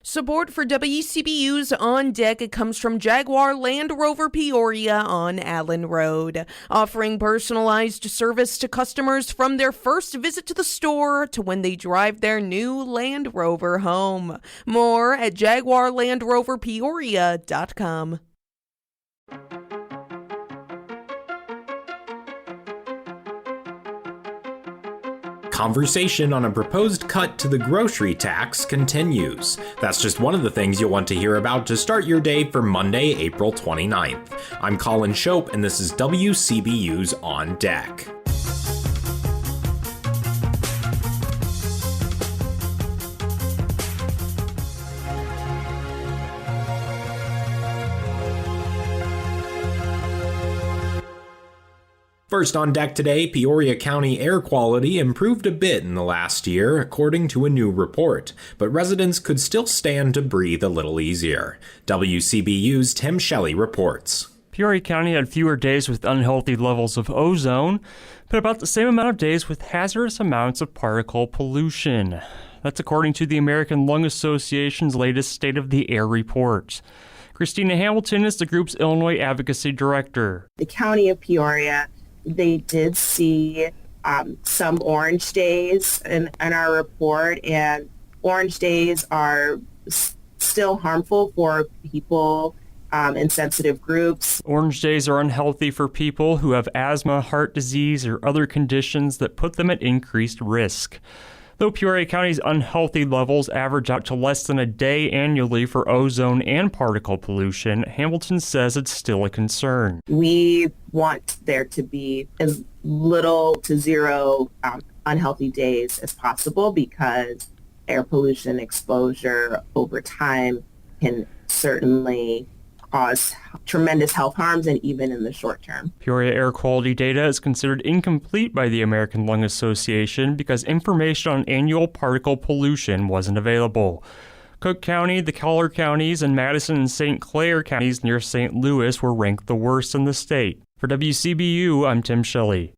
Support for WCBU's On Deck comes from Jaguar Land Rover Peoria on Allen Road, offering personalized service to customers from their first visit to the store to when they drive their new Land Rover home. More at jaguarlandroverpeoria.com. Conversation on a proposed cut to the grocery tax continues. That's just one of the things you'll want to hear about to start your day for Monday, April 29th. I'm Colin Shope, and this is WCBU's On Deck. First on deck today, Peoria County air quality improved a bit in the last year, according to a new report, but residents could still stand to breathe a little easier. WCBU's Tim Shelley reports. Peoria County had fewer days with unhealthy levels of ozone, but about the same amount of days with hazardous amounts of particle pollution. That's according to the American Lung Association's latest State of the Air report. Christina Hamilton is the group's Illinois Advocacy Director. The County of Peoria, they did see some orange days in our report, and orange days are still harmful for people in sensitive groups. Orange days are unhealthy for people who have asthma, heart disease, or other conditions that put them at increased risk. Though Peoria County's unhealthy levels average out to less than a day annually for ozone and particle pollution, Hamilton says it's still a concern. We want there to be as little to zero unhealthy days as possible, because air pollution exposure over time can certainly cause tremendous health harms, and even in the short term. Peoria air quality data is considered incomplete by the American Lung Association because information on annual particle pollution wasn't available. Cook County, the Collier counties, and Madison and St. Clair counties near St. Louis were ranked the worst in the state. For WCBU, I'm Tim Shelley.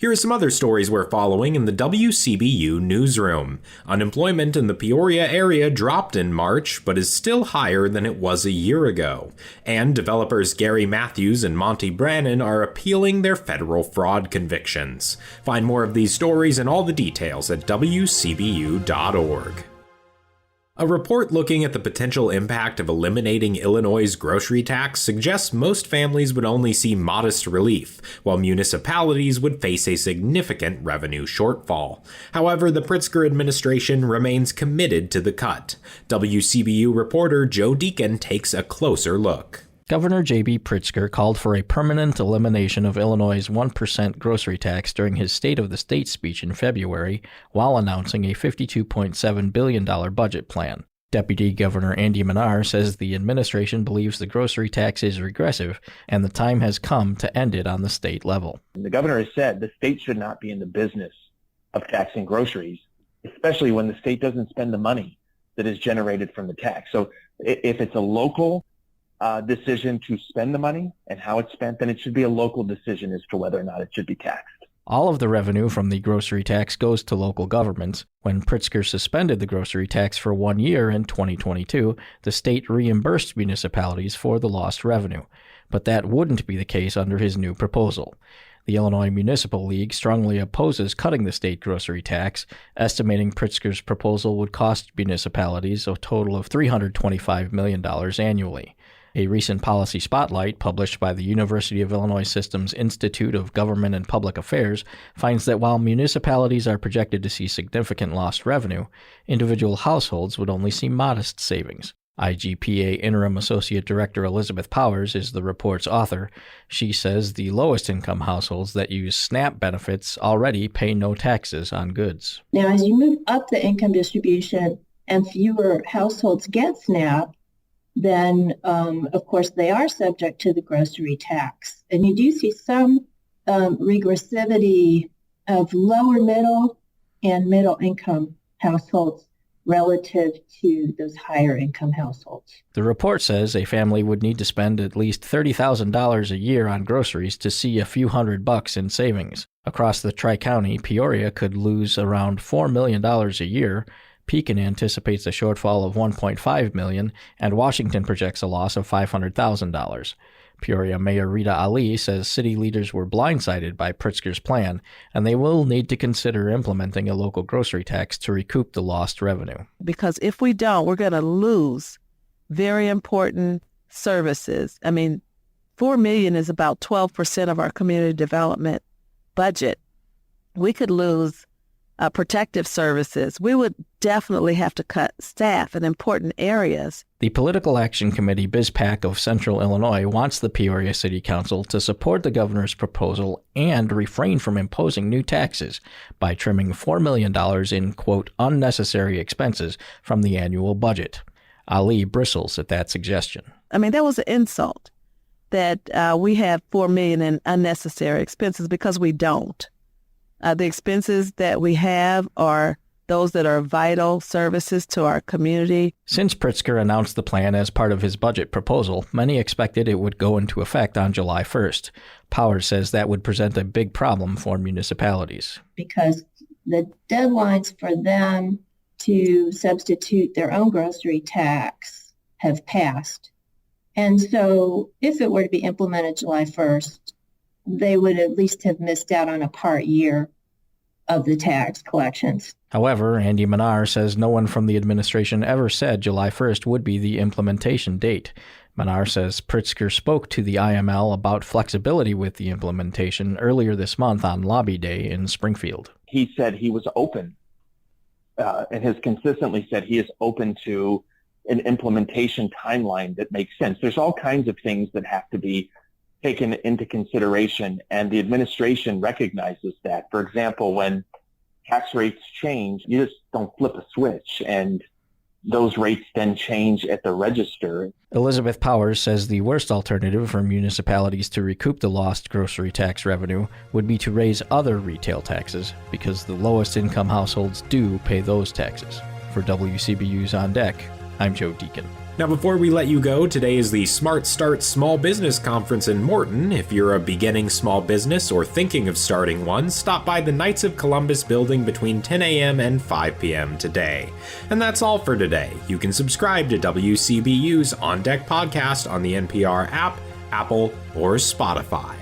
Here are some other stories we're following in the WCBU newsroom. Unemployment in the Peoria area dropped in March, but is still higher than it was a year ago. And developers Gary Matthews and Monty Brannon are appealing their federal fraud convictions. Find more of these stories and all the details at WCBU.org. A report looking at the potential impact of eliminating Illinois' grocery tax suggests most families would only see modest relief, while municipalities would face a significant revenue shortfall. However, the Pritzker administration remains committed to the cut. WCBU reporter Joe Deacon takes a closer look. Governor J.B. Pritzker called for a permanent elimination of Illinois' 1% grocery tax during his State of the State speech in February, while announcing a $52.7 billion budget plan. Deputy Governor Andy Manar says the administration believes the grocery tax is regressive, and the time has come to end it on the state level. The governor has said the state should not be in the business of taxing groceries, especially when the state doesn't spend the money that is generated from the tax. So if it's a local decision to spend the money and how it's spent, then it should be a local decision as to whether or not it should be taxed. All of the revenue from the grocery tax goes to local governments. When Pritzker suspended the grocery tax for 1 year in 2022, the state reimbursed municipalities for the lost revenue. But that wouldn't be the case under his new proposal. The Illinois Municipal League strongly opposes cutting the state grocery tax, estimating Pritzker's proposal would cost municipalities a total of $325 million annually. A recent policy spotlight published by the University of Illinois System's Institute of Government and Public Affairs finds that while municipalities are projected to see significant lost revenue, individual households would only see modest savings. IGPA Interim Associate Director Elizabeth Powers is the report's author. She says the lowest income households that use SNAP benefits already pay no taxes on goods. Now, as you move up the income distribution and fewer households get SNAP, then, of course, they are subject to the grocery tax. And you do see some regressivity of lower middle and middle income households relative to those higher income households. The report says a family would need to spend at least $30,000 a year on groceries to see a few $100 in savings. Across the Tri-County, Peoria could lose around $4 million a year. Pekin anticipates a shortfall of $1.5 million, and Washington projects a loss of $500,000. Peoria Mayor Rita Ali says city leaders were blindsided by Pritzker's plan, and they will need to consider implementing a local grocery tax to recoup the lost revenue. Because if we don't, we're going to lose very important services. I mean, $4 million is about 12% of our community development budget. We could lose protective services. We would definitely have to cut staff in important areas. The Political Action Committee BizPAC of Central Illinois wants the Peoria City Council to support the governor's proposal and refrain from imposing new taxes by trimming $4 million in, quote, unnecessary expenses from the annual budget. Ali bristles at that suggestion. I mean, that was an insult that we have $4 million in unnecessary expenses, because we don't. The expenses that we have are those that are vital services to our community. Since Pritzker announced the plan as part of his budget proposal, many expected it would go into effect on July 1st. Powers says that would present a big problem for municipalities. Because the deadlines for them to substitute their own grocery tax have passed. And so if it were to be implemented July 1st, they would at least have missed out on a part year of the tax collections. However, Andy Manar says no one from the administration ever said July 1st would be the implementation date. Manar says Pritzker spoke to the IML about flexibility with the implementation earlier this month on Lobby Day in Springfield. He said he was open and has consistently said he is open to an implementation timeline that makes sense. There's all kinds of things that have to be taken into consideration, and the administration recognizes that. For example, when tax rates change, you just don't flip a switch, and those rates then change at the register. Elizabeth Powers says the worst alternative for municipalities to recoup the lost grocery tax revenue would be to raise other retail taxes, because the lowest income households do pay those taxes. For WCBU's On Deck, I'm Joe Deacon. Now, before we let you go, today is the Smart Start Small Business Conference in Morton. If you're a beginning small business or thinking of starting one, stop by the Knights of Columbus building between 10 a.m. and 5 p.m. today. And that's all for today. You can subscribe to WCBU's On Deck podcast on the NPR app, Apple, or Spotify.